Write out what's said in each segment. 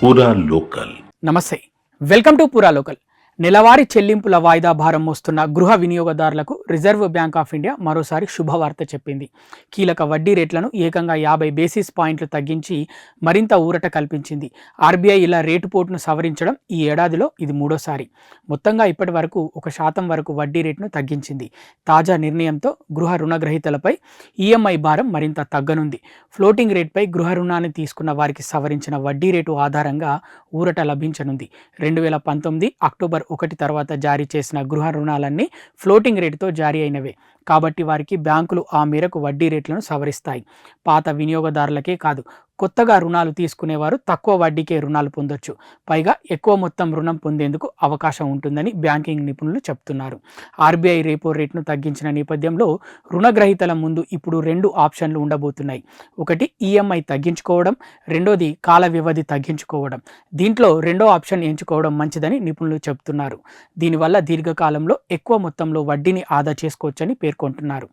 పూరా లోకల్. నమస్తే, welcome to పూరా లోకల్. నెలవారీ చెల్లింపుల వాయిదా భారం మోస్తున్న గృహ వినియోగదారులకు రిజర్వ్ బ్యాంక్ ఆఫ్ ఇండియా మరోసారి శుభవార్త చెప్పింది. కీలక వడ్డీ రేట్లను ఏకంగా 50 బేసిస్ పాయింట్లు తగ్గించి మరింత ఊరట కల్పించింది. ఆర్బీఐ ఇలా రేటు పోటును సవరించడం ఈ ఏడాదిలో ఇది మూడోసారి. మొత్తంగా ఇప్పటి వరకు 1% వరకు వడ్డీ రేటును తగ్గించింది. తాజా నిర్ణయంతో గృహ రుణగ్రహీతలపై ఈఎంఐ భారం మరింత తగ్గనుంది. ఫ్లోటింగ్ రేట్పై గృహ రుణాన్ని తీసుకున్న వారికి సవరించిన వడ్డీ రేటు ఆధారంగా ఊరట లభించనుంది. 2019 అక్టోబర్ 1 తర్వాత జారీ చేసిన గృహ రుణాలన్నీ ఫ్లోటింగ్ రేటుతో జారీ అయినవే కాబట్టి వారికి బ్యాంకులు ఆ మేరకు వడ్డీ రేట్లను సవరిస్తాయి. పాత వినియోగదారులకే కాదు, కొత్తగా రుణాలు తీసుకునేవారు తక్కువ వడ్డీకే రుణాలు పొందొచ్చు. పైగా ఎక్కువ మొత్తం రుణం పొందేందుకు అవకాశం ఉంటుందని బ్యాంకింగ్ నిపుణులు చెప్తున్నారు. ఆర్బీఐ రేపో రేటును తగ్గించిన నేపథ్యంలో రుణగ్రహీతల ముందు ఇప్పుడు 2 ఆప్షన్లు ఉండబోతున్నాయి. ఒకటి ఈఎంఐ తగ్గించుకోవడం, రెండోది కాల వ్యవధి తగ్గించుకోవడం. దీంట్లో రెండో ఆప్షన్ ఎంచుకోవడం మంచిదని నిపుణులు చెప్తున్నారు. దీనివల్ల దీర్ఘకాలంలో ఎక్కువ మొత్తంలో వడ్డీని ఆదా చేసుకోవచ్చని పేర్కొంటున్నారు.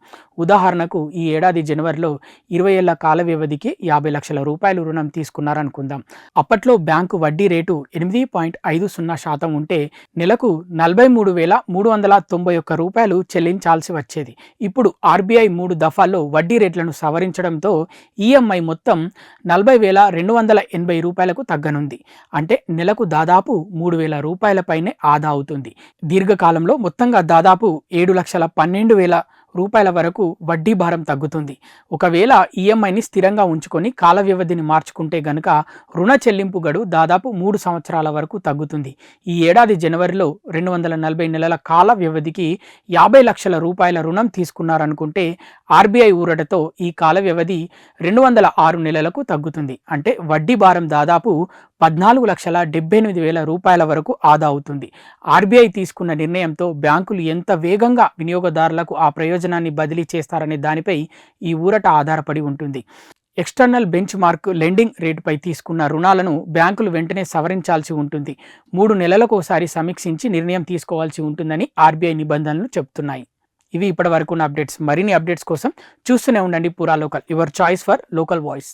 ఉదాహరణకు ఈ ఏడాది జనవరిలో 20 ఏళ్ల కాల వ్యవధికి 50 లక్షల రూపాయలు రుణం తీసుకున్నారనుకుందాం. అప్పట్లో బ్యాంకు వడ్డీ రేటు 8.50% ఉంటే నెలకు 43,391 రూపాయలు చెల్లించాల్సి వచ్చేది. ఇప్పుడు ఆర్బీఐ 3 దఫాల్లో వడ్డీ రేట్లను సవరించడంతో ఈఎంఐ మొత్తం 40,280 రూపాయలకు తగ్గనుంది. అంటే నెలకు దాదాపు 3,000 రూపాయల పైనే ఆదా అవుతుంది. దీర్ఘకాలంలో మొత్తంగా దాదాపు 7,12,000 రూపాయల వరకు వడ్డీ భారం తగ్గుతుంది. ఒకవేళ ఈఎంఐని స్థిరంగా ఉంచుకొని కాల వ్యవధిని మార్చుకుంటే గనుక రుణ చెల్లింపు గడువు దాదాపు 3 సంవత్సరాల వరకు తగ్గుతుంది. ఈ ఏడాది జనవరిలో 240 నెలల కాల వ్యవధికి 50 లక్షల రూపాయల రుణం తీసుకున్నారనుకుంటే ఆర్బీఐ ఊరటతో ఈ కాల వ్యవధి 206 నెలలకు తగ్గుతుంది. అంటే వడ్డీ భారం దాదాపు 14,78,000 రూపాయల వరకు ఆదా అవుతుంది. ఆర్బీఐ తీసుకున్న నిర్ణయంతో బ్యాంకులు ఎంత వేగంగా వినియోగదారులకు ఆ ప్రయోజనాన్ని బదిలీ చేస్తారనే దానిపై ఈ ఊరట ఆధారపడి ఉంటుంది. ఎక్స్టర్నల్ బెంచ్ మార్క్ లెండింగ్ రేటుపై తీసుకున్న రుణాలను బ్యాంకులు వెంటనే సవరించాల్సి ఉంటుంది. 3 నెలలకోసారి సమీక్షించి నిర్ణయం తీసుకోవాల్సి ఉంటుందని ఆర్బీఐ నిబంధనలు చెబుతున్నాయి. ఇవి ఇప్పటి వరకు ఉన్న అప్డేట్స్. మరిన్ని అప్డేట్స్ కోసం చూస్తూనే ఉండండి పూరా local, your choice for local voice.